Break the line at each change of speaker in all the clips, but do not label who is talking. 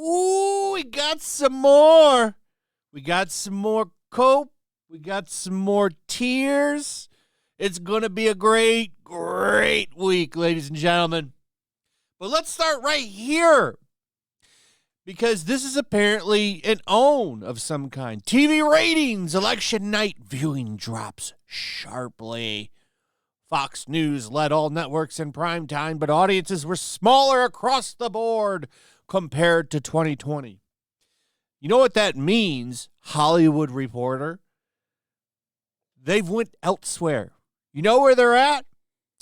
Ooh, we got some more. We got some more cope. We got some more tears. It's going to be a great week, ladies and gentlemen. But let's start right here, because this is apparently an own of some kind. TV ratings, election night viewing drops sharply. Fox News led all networks in prime time, but audiences were smaller across the board compared to 2020. You know what that means, Hollywood Reporter? They've went elsewhere. You know where they're at?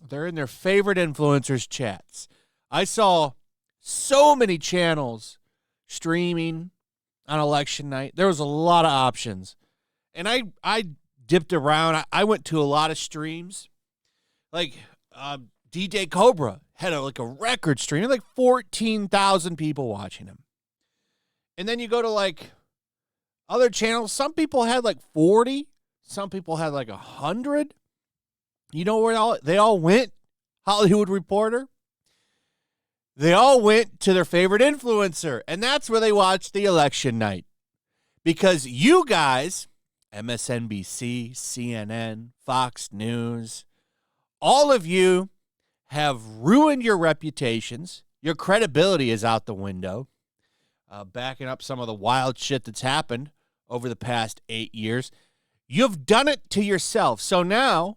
They're in their favorite influencers' chats. I saw so many channels streaming on election night. There was a lot of options. And I dipped around. I went to a lot of streams. Like DJ Cobra had a record stream. Like 14,000 people watching him. And then you go to other channels. Some people had 40. Some people had 100. You know where they all went? Hollywood Reporter. They all went to their favorite influencer, and that's where they watched the election night. Because you guys, MSNBC, CNN, Fox News, all of you have ruined your reputations. Your credibility is out the window, backing up some of the wild shit that's happened over the past 8 years. You've done it to yourself. So now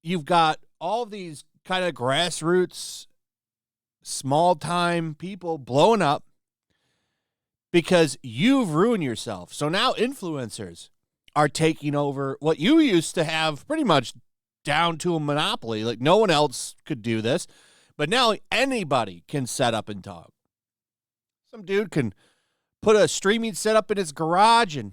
you've got all these kind of grassroots, small-time people blowing up because you've ruined yourself. So now influencers are taking over what you used to have pretty much down to a monopoly. No one else could do this. But now anybody can set up and talk. Some dude can put a streaming setup in his garage and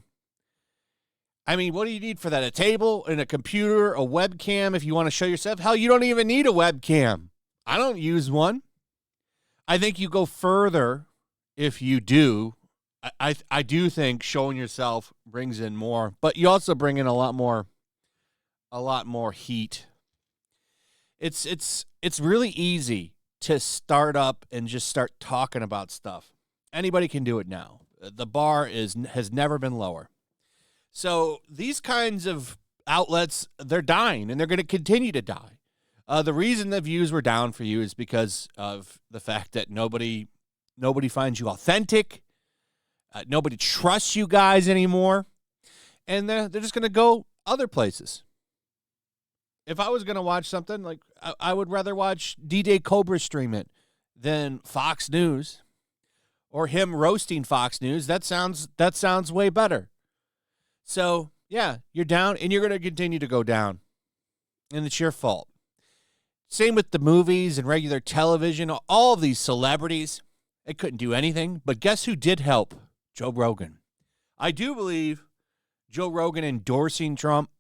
what do you need for that? A table and a computer, a webcam if you want to show yourself? Hell, you don't even need a webcam. I don't use one. I think you go further if you do. I do think showing yourself brings in more, but you also bring in a lot more heat. It's really easy to start up and just start talking about stuff. Anybody can do it now. The bar has never been lower. So these kinds of outlets, they're dying, and they're going to continue to die. The reason the views were down for you is because of the fact that nobody finds you authentic. Nobody trusts you guys anymore. And they're just going to go other places. If I was going to watch something, I would rather watch DJ Cobra stream it than Fox News or him roasting Fox News. That sounds way better. So, yeah, you're down, and you're going to continue to go down. And it's your fault. Same with the movies and regular television. All of these celebrities, they couldn't do anything. But guess who did help? Joe Rogan. I do believe Joe Rogan endorsing Trump.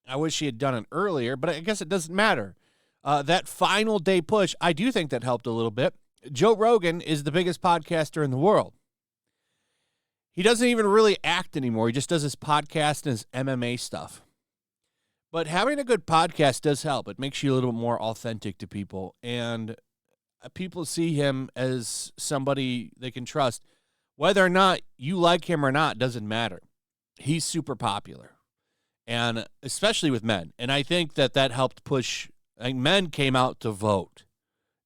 I wish he had done it earlier, but I guess it doesn't matter. That final day push, I do think that helped a little bit. Joe Rogan is the biggest podcaster in the world. He doesn't even really act anymore. He just does his podcast and his MMA stuff. But having a good podcast does help. It makes you a little more authentic to people. And people see him as somebody they can trust. Whether or not you like him or not doesn't matter. He's super popular. And especially with men. And I think that helped push. Men came out to vote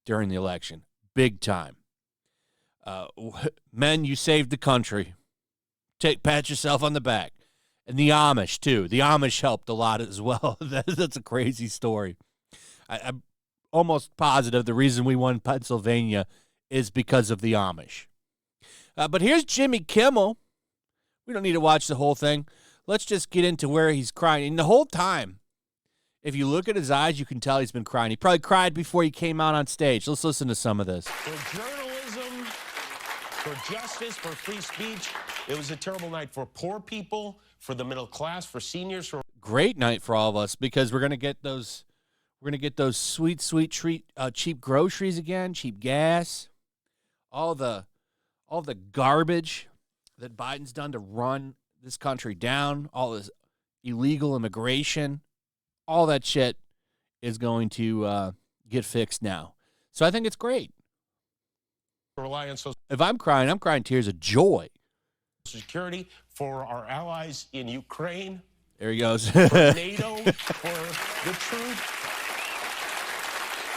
during the election. Big time. Men, you saved the country. Pat yourself on the back. And the Amish, too. The Amish helped a lot as well. That's a crazy story. I'm almost positive the reason we won Pennsylvania is because of the Amish. But here's Jimmy Kimmel. We don't need to watch the whole thing. Let's just get into where he's crying. And the whole time, if you look at his eyes, you can tell he's been crying. He probably cried before he came out on stage. Let's listen to some of this.
For journalism, for justice, for free speech, it was a terrible night for poor people, for the middle class, for seniors.
Great night for all of us because we're gonna get those sweet cheap groceries again, cheap gas, all the garbage that Biden's done to run this country down, all this illegal immigration, all that shit is going to get fixed now. So I think it's great.
Rely on Social
If I'm crying tears of joy.
Security for our allies in Ukraine.
There he goes.
For NATO, for the truth.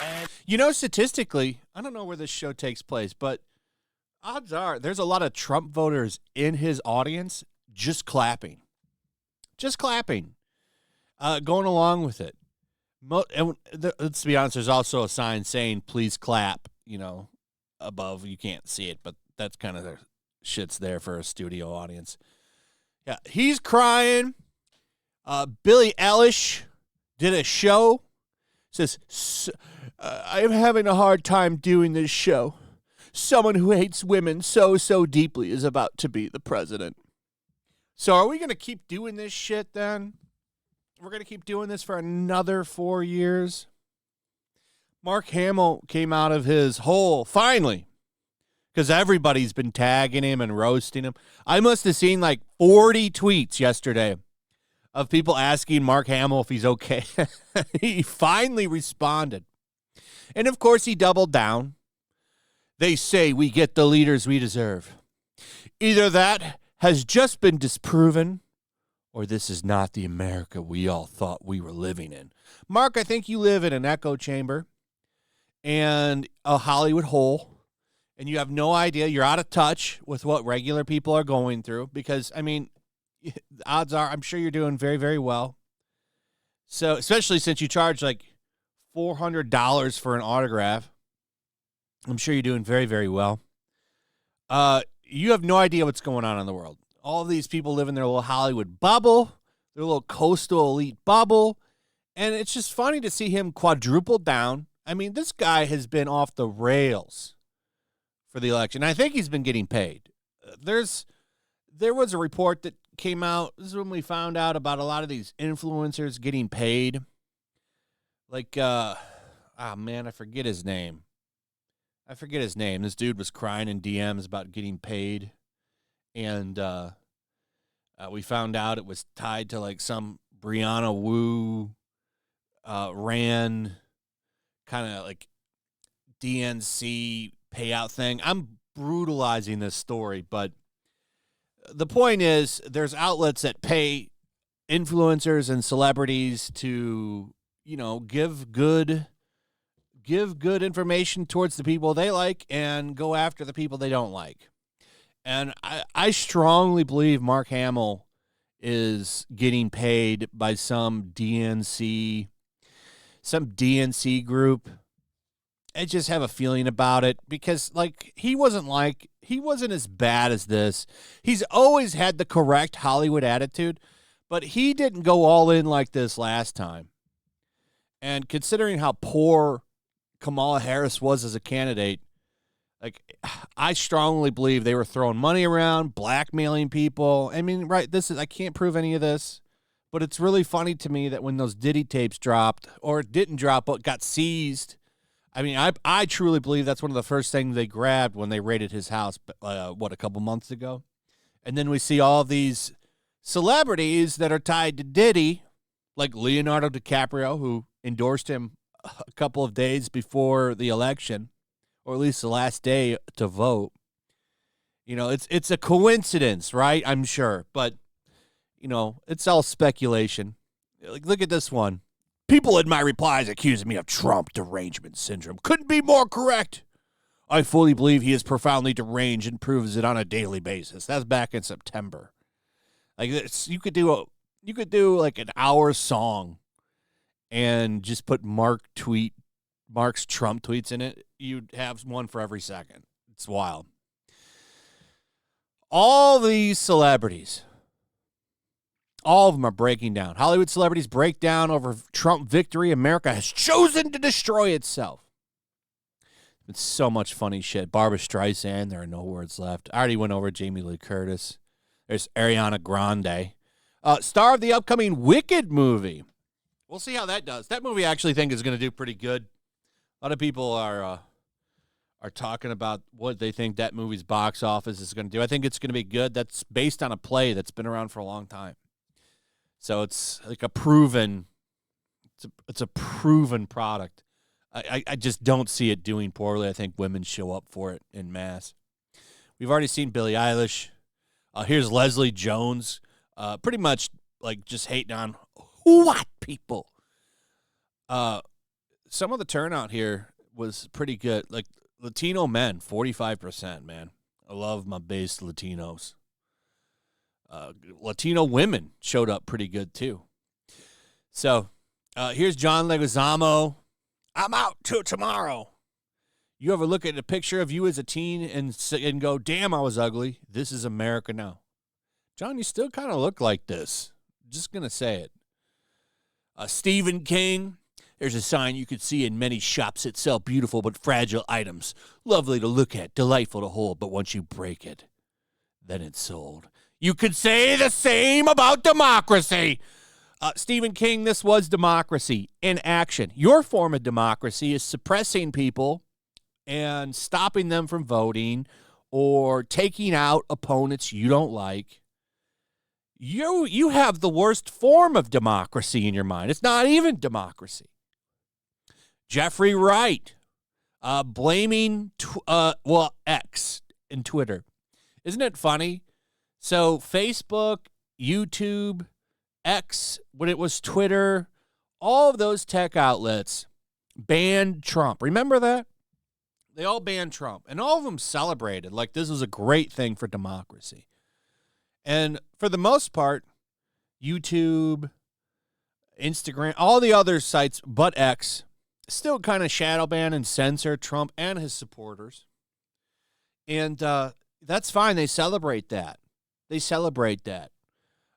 And
you know, statistically, I don't know where this show takes place, but odds are there's a lot of Trump voters in his audience just clapping. Just clapping. Going along with it. Let's be honest, there's also a sign saying, please clap, above. You can't see it, but that's kind of the shit's there for a studio audience. Yeah, he's crying. Billie Eilish did a show. Says, I'm having a hard time doing this show. Someone who hates women so deeply is about to be the president. So are we going to keep doing this shit then? We're going to keep doing this for another 4 years? Mark Hamill came out of his hole, finally, because everybody's been tagging him and roasting him. I must have seen like 40 tweets yesterday of people asking Mark Hamill if he's okay. He finally responded. And, of course, he doubled down. They say we get the leaders we deserve. Either that has just been disproven, or this is not the America we all thought we were living in. Mark, I think you live in an echo chamber and a Hollywood hole, and you have no idea. You're out of touch with what regular people are going through because, odds are I'm sure you're doing very, very well. So, especially since you charge like $400 for an autograph, I'm sure you're doing very, very well. You have no idea what's going on in the world. All of these people live in their little Hollywood bubble, their little coastal elite bubble, and it's just funny to see him quadruple down. This guy has been off the rails for the election. I think he's been getting paid. There was a report that came out. This is when we found out about a lot of these influencers getting paid. Like, I forget his name. This dude was crying in DMs about getting paid. And we found out it was tied to like some Brianna Wu ran kind of like DNC payout thing. I'm brutalizing this story, but the point is there's outlets that pay influencers and celebrities to, give good information towards the people they like and go after the people they don't like. And I strongly believe Mark Hamill is getting paid by some DNC group. I just have a feeling about it because, he wasn't as bad as this. He's always had the correct Hollywood attitude, but he didn't go all in like this last time. And considering how poor Kamala Harris was as a candidate, I strongly believe they were throwing money around, blackmailing people. I can't prove any of this, but it's really funny to me that when those Diddy tapes dropped, or didn't drop, but got seized, I truly believe that's one of the first things they grabbed when they raided his house, a couple months ago. And then we see all these celebrities that are tied to Diddy, like Leonardo DiCaprio, who endorsed him a couple of days before the election, or at least the last day to vote. It's a coincidence, right? I'm sure. But, it's all speculation. Look at this one. People in my replies accuse me of Trump derangement syndrome. Couldn't be more correct. I fully believe he is profoundly deranged and proves it on a daily basis. That's back in September. You could do like an hour song and just put Mark's Trump tweets in it. You'd have one for every second. It's wild. All these celebrities, all of them are breaking down. Hollywood celebrities break down over Trump victory. America has chosen to destroy itself. It's so much funny shit. Barbra Streisand, there are no words left. I already went over Jamie Lee Curtis. There's Ariana Grande. Star of the upcoming Wicked movie. We'll see how that does. That movie I actually think is going to do pretty good. A lot of people are talking about what they think that movie's box office is going to do. I think it's going to be good. That's based on a play that's been around for a long time. So it's like a proven It's a proven product. I just don't see it doing poorly. I think women show up for it in mass. We've already seen Billie Eilish. Here's Leslie Jones, pretty much like just hating on white people. Some of the turnout here was pretty good. Like Latino men, 45%, man. I love my base Latinos. Latino women showed up pretty good, too. So here's John Leguizamo. I'm out till tomorrow. You ever look at a picture of you as a teen and go, damn, I was ugly. This is America now. John, you still kind of look like this. Just going to say it. Stephen King. There's a sign you could see in many shops that sell beautiful but fragile items. Lovely to look at, delightful to hold, but once you break it, then it's sold. You could say the same about democracy. Stephen King, this was democracy in action. Your form of democracy is suppressing people and stopping them from voting or taking out opponents you don't like. You have the worst form of democracy in your mind. It's not even democracy. Jeffrey Wright, blaming, X and Twitter. Isn't it funny? So Facebook, YouTube, X, when it was Twitter, all of those tech outlets banned Trump. Remember that? They all banned Trump, and all of them celebrated like this was a great thing for democracy. And for the most part, YouTube, Instagram, all the other sites but X still kind of shadow ban and censor Trump and his supporters. And that's fine. They celebrate that.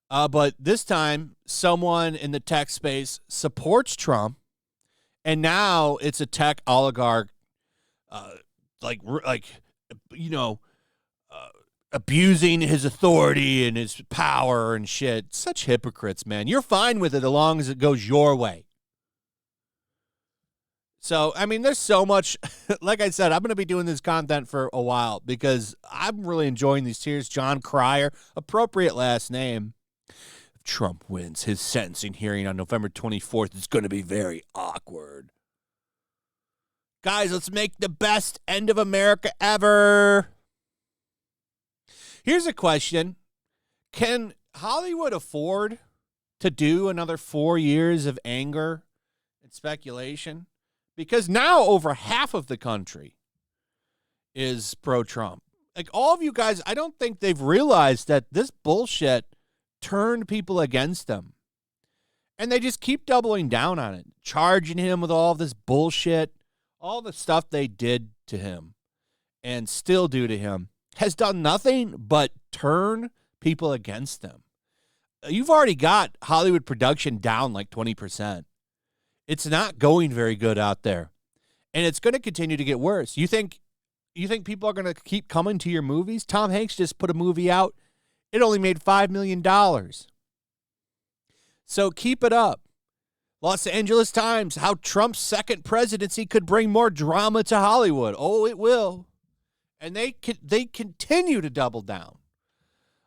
But this time, someone in the tech space supports Trump, and now it's a tech oligarch, abusing his authority and his power and shit. Such hypocrites, man. You're fine with it as long as it goes your way. So, I mean, there's so much. Like I said, I'm going to be doing this content for a while because I'm really enjoying these tears. John Cryer, appropriate last name. If Trump wins, his sentencing hearing on November 24th is going to be very awkward. Guys, let's make the best end of America ever. Here's a question. Can Hollywood afford to do another 4 years of anger and speculation? Because now over half of the country is pro-Trump. Like all of you guys, I don't think they've realized that this bullshit turned people against them. And they just keep doubling down on it, charging him with all this bullshit, all the stuff they did to him and still do to him has done nothing but turn people against them. You've already got Hollywood production down like 20%. It's not going very good out there. And it's going to continue to get worse. You think people are going to keep coming to your movies? Tom Hanks just put a movie out. It only made $5 million. So keep it up. Los Angeles Times, how Trump's second presidency could bring more drama to Hollywood. Oh, it will. And they continue to double down.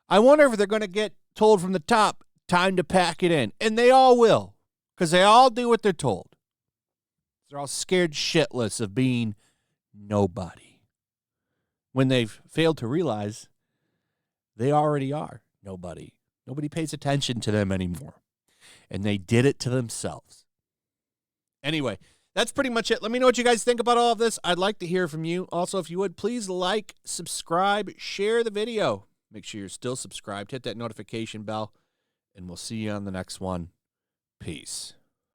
I wonder if they're going to get told from the top, time to pack it in. And they all will, because they all do what they're told. They're all scared shitless of being nobody, when they've failed to realize they already are nobody. Nobody pays attention to them anymore. And they did it to themselves. Anyway, that's pretty much it. Let me know what you guys think about all of this. I'd like to hear from you. Also, if you would, please like, subscribe, share the video. Make sure you're still subscribed. Hit that notification bell. And we'll see you on the next one. Peace.